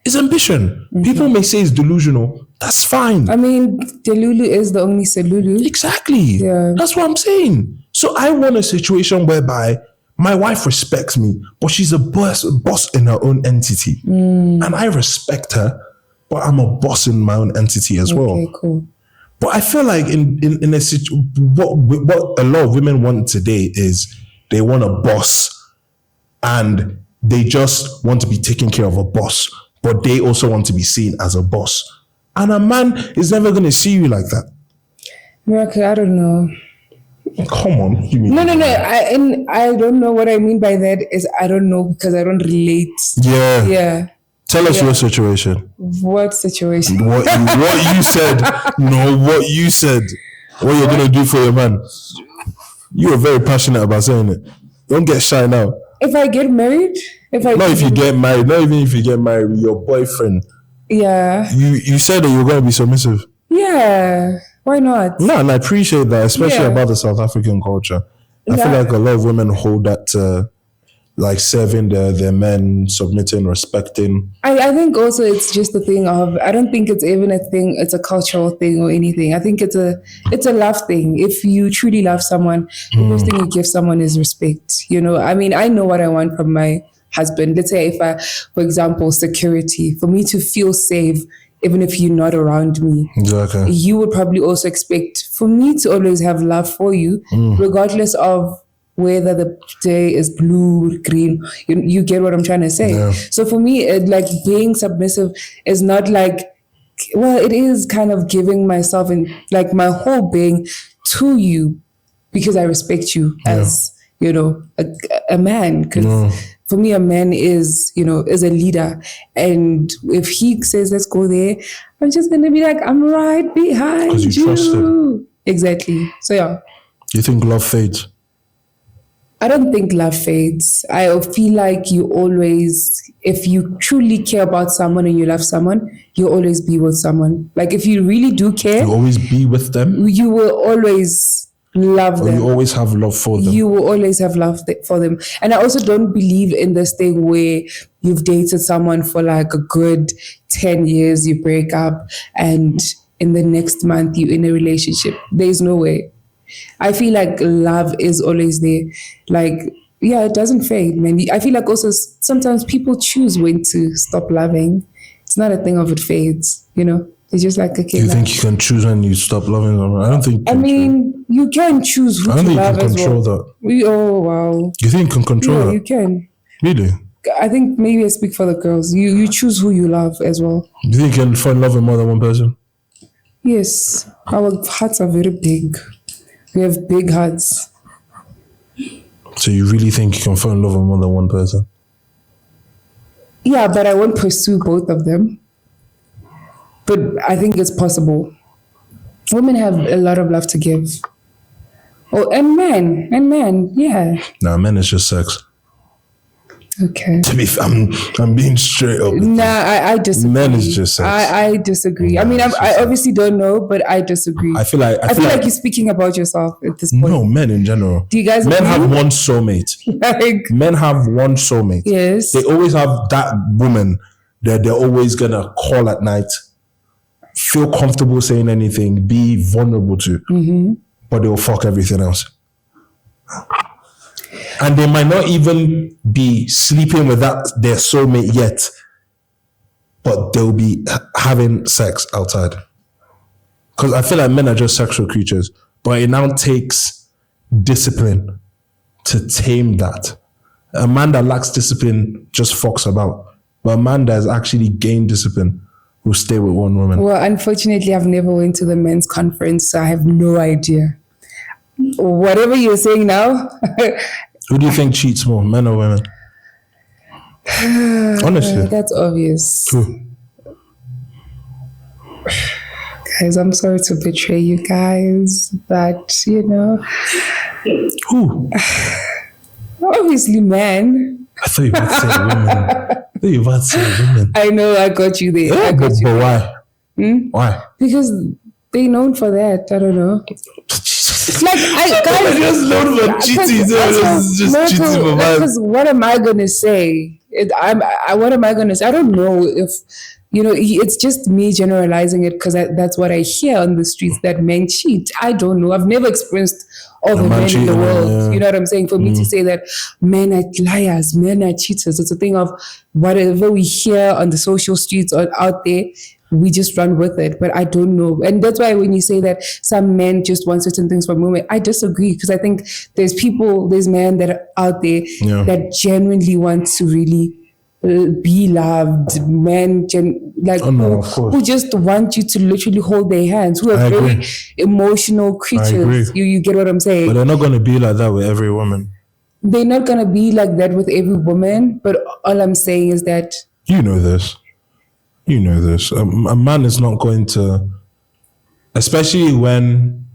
It's ambition. People may say it's delusional. That's fine.
I mean, Delulu is the only Selulu.
Exactly.
Yeah.
That's what I'm saying. So I want a situation whereby my wife respects me, but she's a boss in her own entity. And I respect her, but I'm a boss in my own entity as well.
Okay, cool.
But I feel like in a situation, what a lot of women want today is they want a boss, and they just want to be taken care of a boss, but they also want to be seen as a boss. And a man is never going to see you like that.
Miracle, I don't know.
Come on.
No. I don't know what I mean by that is I don't know because I don't relate. Yeah.
Tell us your situation.
What situation?
What you said. No, what you said. What you're going to do for your man. You were very passionate about saying it. Don't get shy now.
If I get married?
If you get married. Not even if you get married with your boyfriend.
Yeah.
You said that you were going to be submissive.
Yeah. Why not?
No, and I appreciate that, especially about the South African culture. I feel like a lot of women hold that to like serving their men, submitting, respecting. I think
also it's just a thing of, I don't think it's even a thing, it's a cultural thing or anything. I think it's a love thing. If you truly love someone, the first thing you give someone is respect. You know, I mean, I know what I want from my husband. Let's say if I, for example, security, for me to feel safe, even if you're not around me.
Exactly.
You would probably also expect for me to always have love for you, regardless of whether the day is blue, green. You get what I'm trying to say. Yeah. So for me, like being submissive is not like, well, it is kind of giving myself and like my whole being to you because I respect you as, you know, a man. Because for me, a man is a leader. And if he says, let's go there, I'm just going to be like, I'm right behind you. Because you trust him. Exactly. So, yeah.
You think love fades?
I don't think love fades. I feel like you always, if you truly care about someone and you love someone, you'll always be with someone. Like if you really do care.
You always be with them?
You will always love them.
You always have love for them.
You will always have love for them. And I also don't believe in this thing where you've dated someone for like a good 10 years, you break up, and in the next month you're in a relationship. There's no way. I feel like love is always there. Like, yeah, it doesn't fade, man. I feel like also sometimes people choose when to stop loving. It's not a thing of it fades, you know? It's just like, okay.
You think you can choose when you stop loving someone? I don't think.
You can choose who to love as well. I don't think you can control that. Oh, wow.
You think you can control that?
Yeah, you can.
Really?
I think maybe I speak for the girls. You choose who you love as well.
Do you think you can fall in love with more than one person?
Yes. Our hearts are very big. We have big hearts.
So you really think you can fall in love with more than one person?
Yeah, but I won't pursue both of them. But I think it's possible. Women have a lot of love to give. Oh, and men, yeah.
Nah, men is just sex.
Okay.
To be, I'm being straight up.
Nah, I disagree.
Men is just sex.
I disagree. Nah, I mean, I obviously don't know, but I disagree.
I feel like
you're speaking about yourself at this point.
No, men in general.
Do you guys?
Men have one soulmate. Men have one soulmate.
Yes.
They always have that woman that they're always gonna call at night, feel comfortable saying anything, be vulnerable to, but they'll fuck everything else. And they might not even be sleeping with their soulmate yet, but they'll be having sex outside. Because I feel like men are just sexual creatures, but it now takes discipline to tame that. A man that lacks discipline just fucks about. But a man that has actually gained discipline will stay with one woman.
Well, unfortunately, I've never went to the men's conference, so I have no idea. Whatever you're saying now...
Who do you think cheats more, men or women? Honestly.
That's obvious.
Who?
Guys, I'm sorry to betray you guys, but, you know.
Who?
Obviously, men.
I thought you were about to say women.
I know, I got you there.
Yeah, but why? Why?
Because they're known for that. I don't know. Like guys,
just known for cheating. Just cheating for
because what am I gonna say? What am I gonna say? I don't know if it's just me generalizing it because that's what I hear on the streets, that men cheat. I don't know. I've never experienced all the men in the world. Yeah. You know what I'm saying? For me to say that men are liars, men are cheaters, it's a thing of whatever we hear on the social streets or out there, we just run with it. But I don't know. And that's why when you say that some men just want certain things from women, I disagree, because I think there's men that are out there that genuinely want to really be loved, men who just want you to literally hold their hands, who are very emotional creatures. You get what I'm saying?
But they're not going to be like that with every woman.
They're not going to be like that with every woman, but all I'm saying is that
you know this. A man is not going to, especially when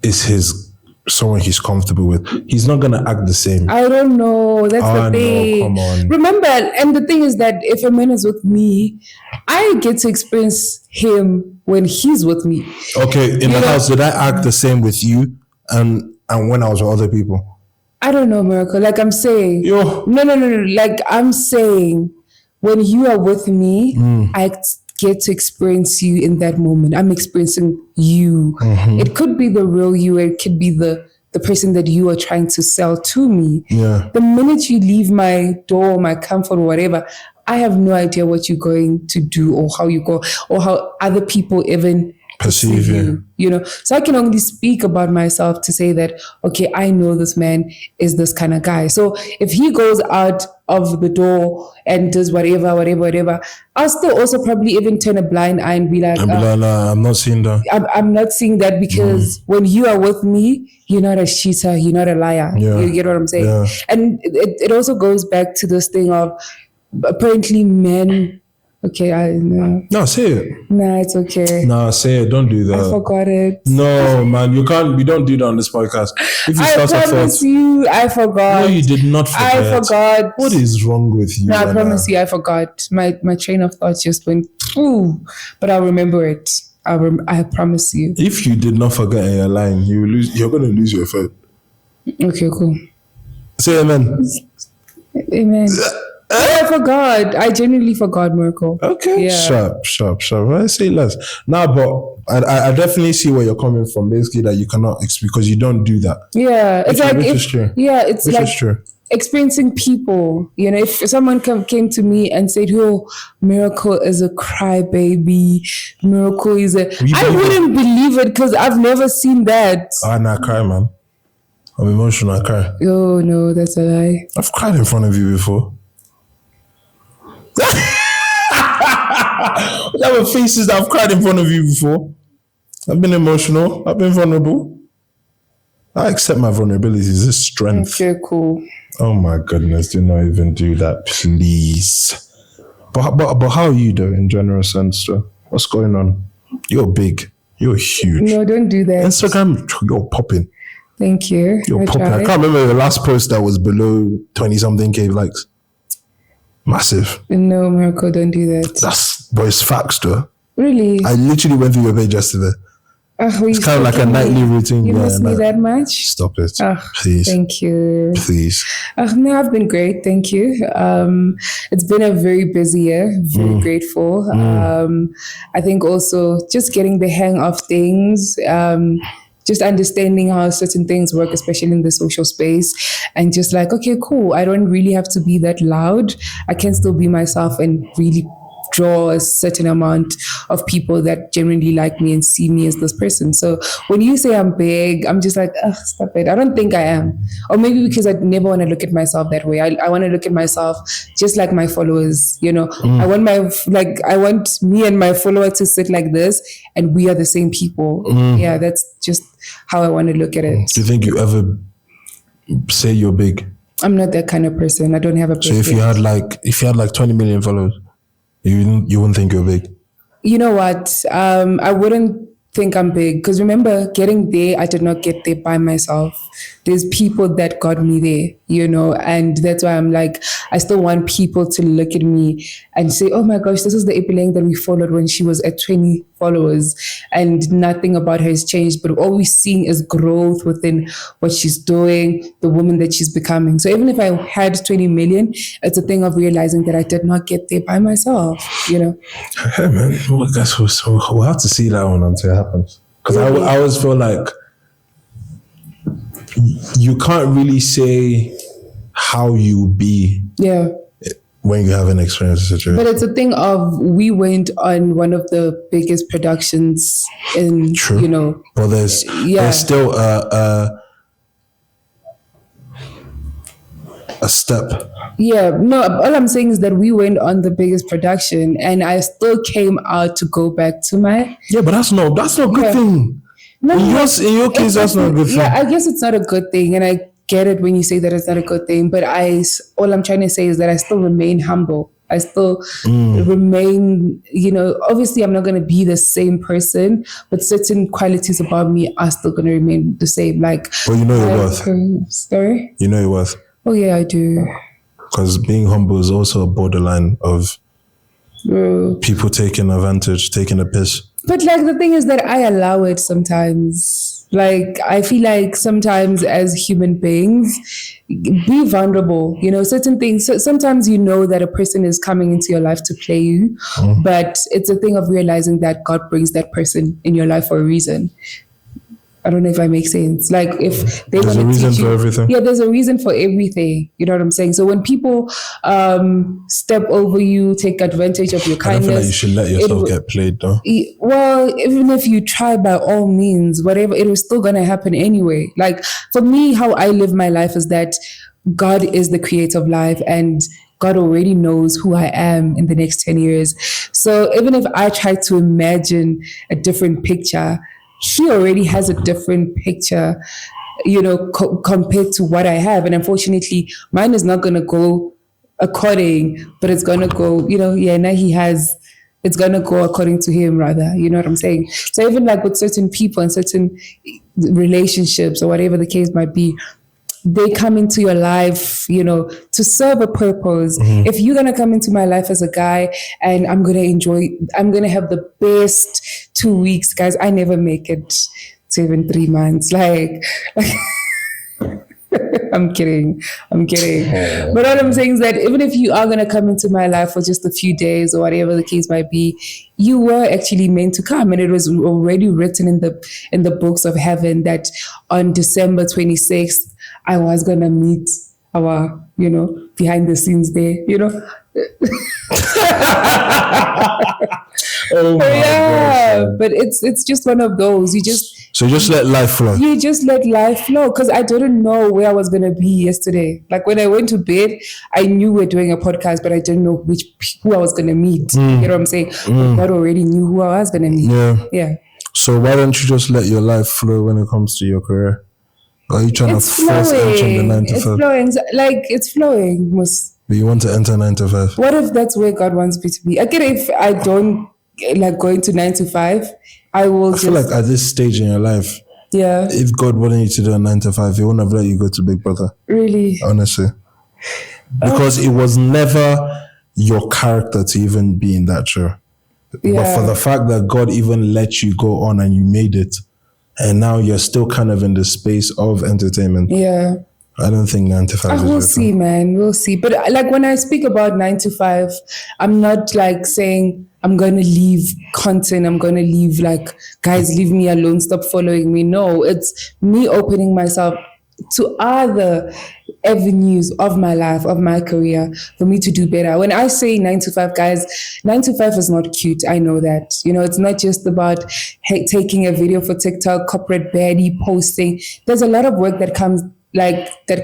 it's someone he's comfortable with, he's not going to act the same.
I don't know. That's the thing.
No, come on.
Remember, and the thing is that if a man is with me, I get to experience him when he's with me.
Okay, in the house, did I act the same with you and when I was with other people?
I don't know, Miracle. Like I'm saying. No. Like I'm saying, when you are with me, I get to experience you in that moment. I'm experiencing you. Mm-hmm. It could be the real you. It could be the person that you are trying to sell to me. Yeah. The minute you leave my door, my comfort, or whatever, I have no idea what you're going to do or how you go or how other people even perceive you. So I can only speak about myself to say that, okay, I know this man is this kind of guy. So if he goes out of the door and does whatever, I'll still also probably even turn a blind eye and be like,
nah, I'm not seeing that.
I'm not seeing that because when you are with me, you're not a cheater, you're not a liar. Yeah. You get what I'm saying? Yeah. And it also goes back to this thing of apparently men. Okay,
No, say it.
Nah, it's okay.
Nah, say it. Don't do that.
I forgot it.
No, man, you can't. We don't do that on this podcast.
I promise you, I forgot.
No, you did not forget.
I forgot.
What is wrong with you?
No, I promise you, I forgot. My train of thought just went, ooh, but I'll remember it. I promise you.
If you did not forget in your line, you're going to lose your phone.
Okay, cool.
Say amen.
Amen. I forgot. I genuinely forgot, Miracle.
Okay. Yeah. Sharp. I say less. Nah, but I definitely see where you're coming from. Basically, that you cannot because you don't do that.
Yeah, it's like
which is true.
Yeah, it's
which
like
is true.
Experiencing people. If someone came to me and said, "Oh, Miracle is a crybaby. Miracle is a," I wouldn't believe it because I've never seen that.
I cry, man. I'm emotional. I cry.
Oh no, that's a lie.
I've cried in front of you before. There were faces that I've cried in front of you before. I've been emotional. I've been vulnerable. I accept my vulnerabilities. It's strength.
Okay, cool.
Oh my goodness! Do not even do that, please. But how are you though, in general sense? Though? What's going on? You're big. You're huge.
No, don't do that.
Instagram, you're popping.
Thank you.
You're popping. I can't remember the last post that was below 20-something K likes. Massive.
No, Miracle, don't do that.
But it's facts though.
Really?
I literally went through your page yesterday. It's kind of like a nightly routine.
You miss me that much?
Stop it. Please.
Thank you.
Please.
No, I've been great. Thank you. It's been a very busy year. Very grateful. I think also just getting the hang of things. Just understanding how certain things work, especially in the social space, and just like, okay, cool. I don't really have to be that loud. I can still be myself and really draw a certain amount of people that genuinely like me and see me as this person. So when you say I'm big, I'm just like, stop it. I don't think I am. Or maybe because I never want to look at myself that way. I want to look at myself just like my followers, I want me and my follower to sit like this and we are the same people. Yeah, that's just how I want to look at it.
Do you think you ever say you're big?
I'm not that kind of person. I don't have a person.
So if you had like 20 million followers, you wouldn't think you're big?
You know what? I wouldn't think I'm big. Because remember, getting there, I did not get there by myself. There's people that got me there, you know, and that's why I'm like, I still want people to look at me and say, oh my gosh, this is the Ipeleng that we followed when she was at 20 followers and nothing about her has changed. But all we're seeing is growth within what she's doing, the woman that she's becoming. So even if I had 20 million, it's a thing of realizing that I did not get there by myself, you know.
Hey man, well, guys, we'll have to see that one until it happens. Because I always feel like you can't really say how you be when you haven't experienced a situation.
But it's a thing of, we went on one of the biggest productions in,
True.
you know.
But there's still a step.
Yeah, no, all I'm saying is that we went on the biggest production and I still came out to go back to my...
Yeah, but that's not a good thing.
No,
in your case, that's not a good thing.
Yeah, I guess it's not a good thing, and I get it when you say that it's not a good thing. But all I'm trying to say is that I still remain humble. I still remain, you know. Obviously, I'm not going to be the same person, but certain qualities about me are still going to remain the same. Like,
well, you know your worth.
Sorry,
you know your worth.
Oh yeah, I do.
Because being humble is also a borderline of people taking advantage, taking a piss.
But like the thing is that I allow it sometimes. Like I feel like sometimes as human beings, be vulnerable. You know, certain things. So sometimes you know that a person is coming into your life to play you, but it's a thing of realizing that God brings that person in your life for a reason. I don't know if I make sense. Like if they
there's a reason for everything.
Yeah, there's a reason for everything. You know what I'm saying? So when people step over you, take advantage of your kindness,
I don't feel like you should let yourself get played though.
Well, even if you try by all means, whatever, it was still gonna happen anyway. Like for me, how I live my life is that God is the creator of life and God already knows who I am in the next 10 years. So even if I try to imagine a different picture, He already has a different picture, you know, compared to what I have. And unfortunately, mine is not going to go according, but it's going to go, you know, now it's going to go according to him rather. You know what I'm saying? So even like with certain people and certain relationships or whatever the case might be, they come into your life, you know, to serve a purpose. If you're going to come into my life as a guy and I'm going to have the best 2 weeks, guys, I never make it to even 3 months. Like I'm kidding. But all I'm saying is that even if you are going to come into my life for just a few days or whatever the case might be, you were actually meant to come. And it was already written in the books of heaven that on December 26th, I was going to meet our, you know, behind the scenes there, you know.
Oh my gosh.
But it's just one of those. You just
let life flow.
You just let life flow, because I didn't know where I was going to be yesterday. Like when I went to bed, I knew we're doing a podcast, but I didn't know who I was going to meet. You know what I'm saying? God already knew who I was going to meet. Yeah.
So why don't you just let your life flow when it comes to your career? Or are you trying to force enter the 9 to 5?
It's flowing. Like it's flowing.
But you want to enter 9 to 5?
What if that's where God wants me to be? I get if I don't like going to 9 to 5, I feel
like at this stage in your life, if God wanted you to do a 9 to 5, He wouldn't have let you go to Big Brother.
Really?
Honestly. Because it was never your character to even be in that show. But for the fact that God even let you go on and you made it, and now you're still kind of in the space of entertainment. Yeah. I don't think 9 to 5 is
we'll see, man. We'll see. But like when I speak about 9 to 5, I'm not like saying I'm going to leave content. I'm going to leave like, guys, leave me alone. Stop following me. No, it's me opening myself to other avenues of my life, of my career, for me to do better. When I say 9 to 5, guys, 9 to 5 is not cute. I know that. You know, it's not just about taking a video for TikTok, corporate baddie, posting. There's a lot of work that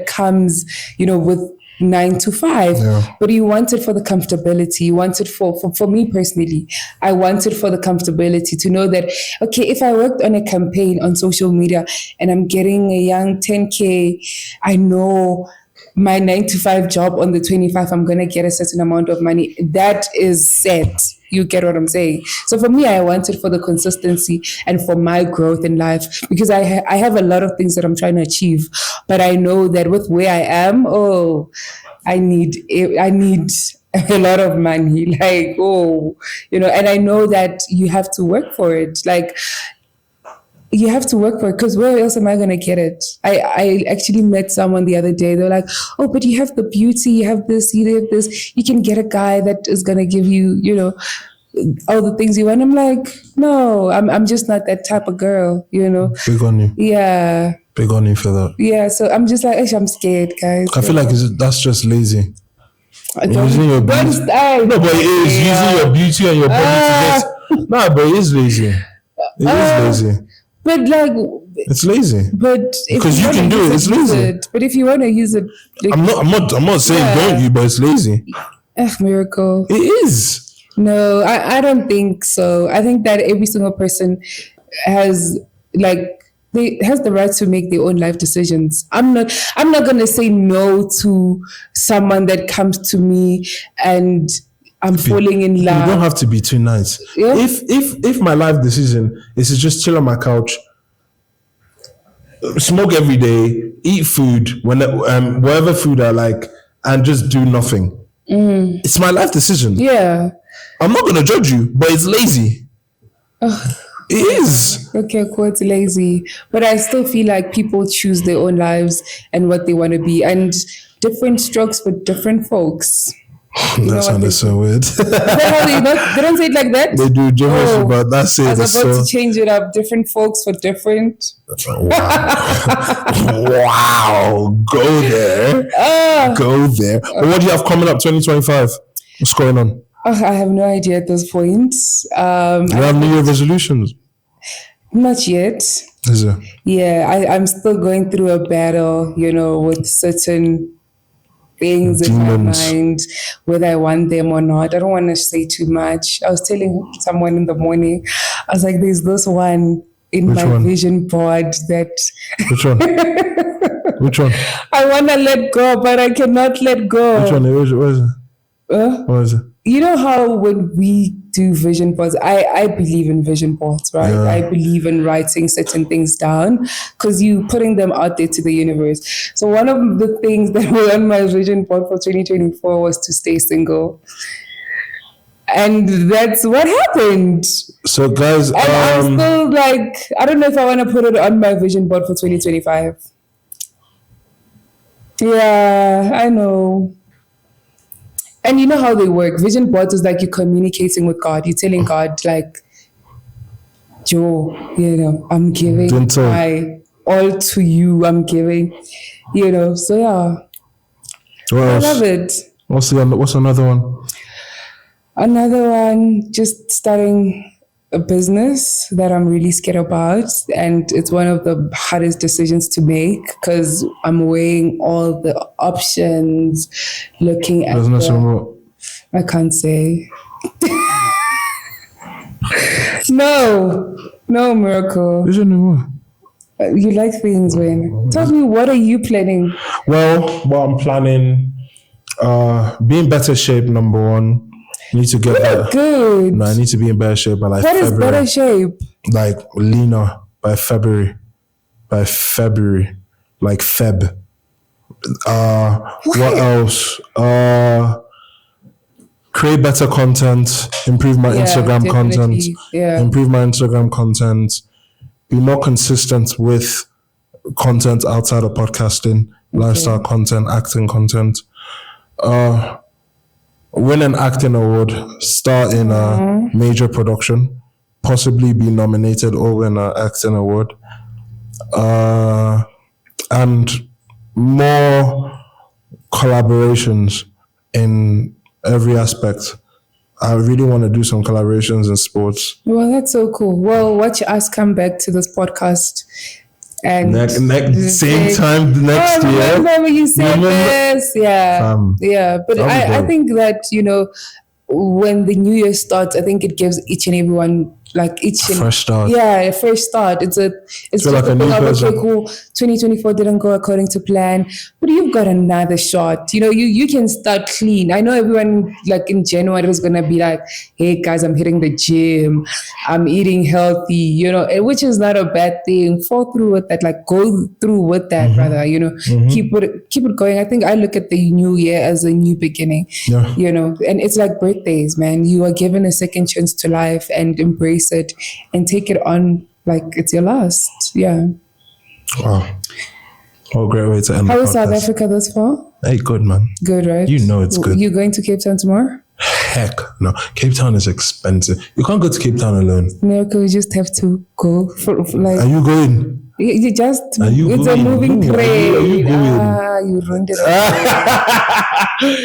comes, you know, with 9 to 5. Yeah. But you want it for the comfortability. You want it for me personally. I want it for the comfortability to know that, okay, if I worked on a campaign on social media and I'm getting a young 10K, I know my 9 to 5 job on the 25, I'm going to get a certain amount of money. That is set. You get what I'm saying? So for me, I want it for the consistency and for my growth in life, because I have a lot of things that I'm trying to achieve, but I know that with where I am, I need a lot of money, like, and I know that you have to work for it. Like, you have to work for it, because where else am I going to get it? I actually met someone the other day. They're like, oh, but you have the beauty, you have this, you have this. You can get a guy that is going to give you, all the things you want. I'm like, no, I'm just not that type of girl,
Big on you.
Yeah.
Big on you for that.
Yeah, so I'm just like, I'm scared, guys.
I feel like that's just lazy.
Using
your beauty. No, but it is using your beauty and your body to get. Nah, but it is lazy. It is lazy.
But like,
it's lazy.
But
because you can do it, it's lazy.
But if you want to use it, like,
I'm not saying don't you, but it's lazy.
Miracle.
It is.
No, I don't think so. I think that every single person has the right to make their own life decisions. I'm not gonna say no to someone that comes to me and I'm falling in love.
You don't have to be too nice. Yeah. If my life decision is to just chill on my couch, smoke every day, eat food whatever food I like, and just do nothing, it's my life decision.
Yeah,
I'm not gonna judge you, but it's lazy. It is.
Okay, cool, it's lazy. But I still feel like people choose their own lives and what they want to be, and different strokes for different folks.
That sounded so weird.
They don't say it like that?
They do, but that's it.
I was about to change it up. Different folks for different.
Wow. Go there. Go there. But what do you have coming up 2025? What's going on?
I have no idea at this point.
Do you have New Year resolutions?
Not yet.
Is it?
Yeah, I'm still going through a battle, with certain things in my mind, whether I want them or not. I don't want to say too much. I was telling someone in the morning, I was like, there's this one in my vision board that...
Which one? Which one?
I want to let go, but I cannot let go.
Which one? What is it? What is it?
You know how when we do vision boards, I believe in vision boards, right? Yeah. I believe in writing certain things down because you putting them out there to the universe. So one of the things that were on my vision board for 2024 was to stay single. And that's what happened.
So guys,
and I'm still like, I don't know if I want to put it on my vision board for 2025. Yeah, I know. And you know how they work. Vision boards is like you're communicating with God. You're telling God, like, Joe, I'm giving my all to you. I'm giving, so yeah. I love it.
What's another one?
Another one, just starting a business that I'm really scared about. And it's one of the hardest decisions to make because I'm weighing all the options, looking at I can't say. No, Miracle. You like things, Wayne. Tell me, what are you planning?
Well, I'm planning, be in better shape, number one. Need to get better.
Good.
No, I need to be in better shape by
What February. Is better shape?
Like leaner by February. Like Feb. What else? Create better content. Improve my Instagram content.
Yeah.
Improve my Instagram content. Be more consistent with content outside of podcasting, lifestyle content, acting content. Win an acting award, start in a major production, possibly be nominated or win an acting award, and more collaborations in every aspect. I really want to do some collaborations in sports.
Well, that's so cool. Well, watch us come back to this podcast. And
same time next year.
Remember you said this? Yeah. Yeah. But I think that, when the new year starts, I think it gives each and everyone like itching.
Fresh start.
Yeah, a fresh start. It's just
like a new person.
okay, cool. 2024 didn't go according to plan, but you've got another shot. You know, you can start clean. I know everyone like in January is gonna be like, hey guys, I'm hitting the gym, I'm eating healthy, you know, which is not a bad thing. Fall through with that, like go through with that, brother. You know, keep it going. I think I look at the new year as a new beginning.
Yeah.
You know, and it's like birthdays, man. You are given a second chance to life, and embrace it and take it on like it's your last. Yeah.
Wow. What a great way to end
How
the
is South
podcast.
Africa thus far?
Hey, good, man.
Good, right?
You know it's good.
You going to Cape Town tomorrow?
Heck no. Cape Town is expensive. You can't go to Cape Town alone.
Miracle, you just have to go for like.
Are you going?
You just.
Are you
it's
going?
a moving
No,
train.
are you going?
You ruined it.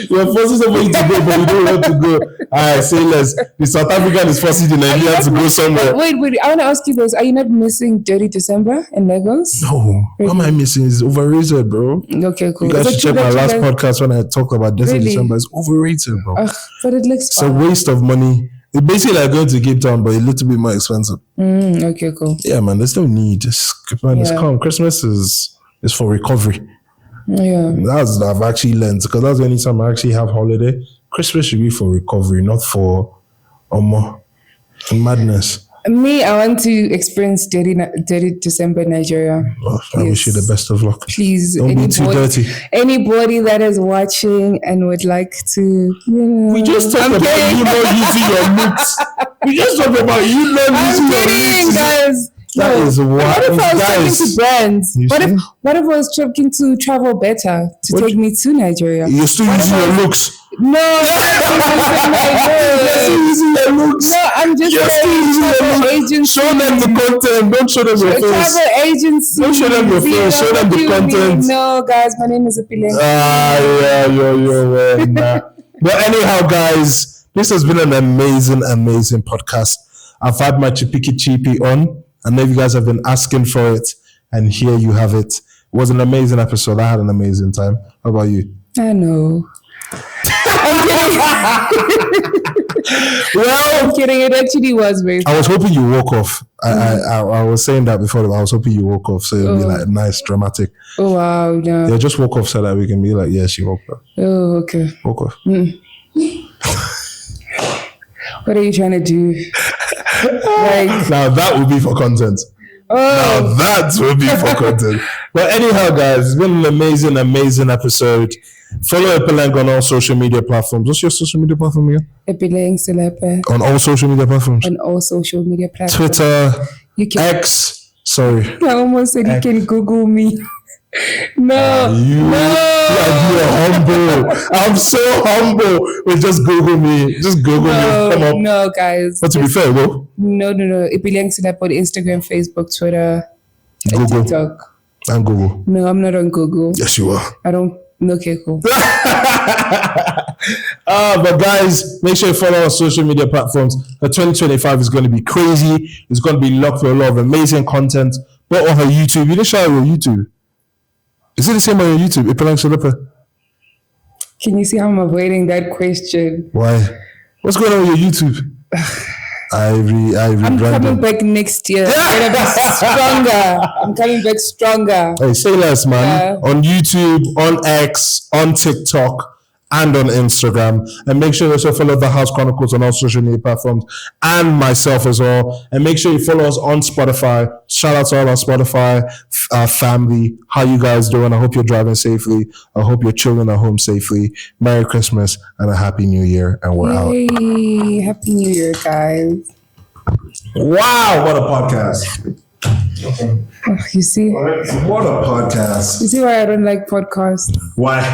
You're forcing somebody to go, but you don't want to go. Alright, say less. The South African is forcing the Nigerian to go somewhere.
Wait. I want to ask you this. Are you not missing Dirty December in Lagos?
No. What am I missing? It's overrated, bro.
Okay, cool.
You guys
Is
should
it true
check my
that
last
you guys-
podcast when I talked about Dirty
Really?
December. It's overrated, bro.
But it looks
It's a
fun.
waste of money. It's basically like going to Cape Town, but a little bit more expensive.
Okay, cool.
Yeah, man, there's no need. It's
Yeah.
calm. Christmas is for recovery.
Yeah.
That's I've actually learned, because that's the only time I actually have holiday. Christmas should be for recovery, not for madness.
Me, I want to experience Dirty December in Nigeria.
Oh, I wish you the best of luck.
Please,
Don't be too dirty.
Anybody that is watching and would like to, you know.
We just talked about you not using your looks. We just talked about you not using
I'm
your
kidding,
looks.
guys.
That is
What if I was talking
guys.
to brands?
You see?
What if I was talking to Travel Better to take me to Nigeria?
You're still using your looks.
No, I'm
You're using your looks.
No, I'm just
You're still using your
travel
looks.
agency.
Show them the content. Don't show them your face.
Travel agency.
Don't show them your face. Show them the content.
No, guys, my name is Ipeleng.
Yeah, you're nah. But anyhow, guys, this has been an amazing podcast. I've had my Chipiki Chippy on. I know you guys have been asking for it, and here you have it. It was an amazing episode. I had an amazing time. How about you?
I know. I'm kidding. It actually was very fun.
I was hoping you woke off. I was saying that before, but I was hoping you woke off, so it'll be like nice, dramatic.
Oh, wow. No.
Yeah, just woke off so that we can be like, yeah, she woke up.
Oh, okay.
Woke off.
What are you trying to do? Like,
Now that would be for content. Now that would be for content. But anyhow, guys, it's been an amazing episode. Follow Ipeleng on all social media platforms. What's your social media platform again?
Ipeleng Selepa
On all social media platforms.
on all social media platforms.
Twitter,
You can.
X. Sorry.
I almost said you can Google me. No.
You're humble. I'm so humble. Wait, just Google me. Just Google me. Come on.
No, guys.
But to be fair, though,
No. Ipeleng Selepa on Instagram, Facebook, Twitter, and
Google.
TikTok.
And Google.
No, I'm not on Google.
Yes, you are.
I don't. Okay, cool.
But guys, make sure you follow our social media platforms. The 2025 is going to be crazy. It's going to be locked with a lot of amazing content. But on her YouTube, you didn't shout out your YouTube. Is it the same on your YouTube? Ipeleng Selepa?
Can you see how I'm avoiding that question?
Why? What's going on with your YouTube? I
I'm coming
rebranded.
back next year. I'm gonna be stronger. I'm coming back stronger.
Hey, say less, man.
Yeah.
On YouTube, on X, on TikTok, and on Instagram. And make sure you also follow The House Chronicles on all social media platforms, and myself as well. And make sure you follow us on Spotify. Shout out to all our Spotify family. How you guys doing? I hope you're driving safely. I hope you're chilling at home safely. Merry Christmas and a Happy New Year. And we're out.
Yay. Happy New Year, guys.
Wow, what a podcast.
Oh, you see?
What a podcast.
You see why I don't like podcasts?
Why?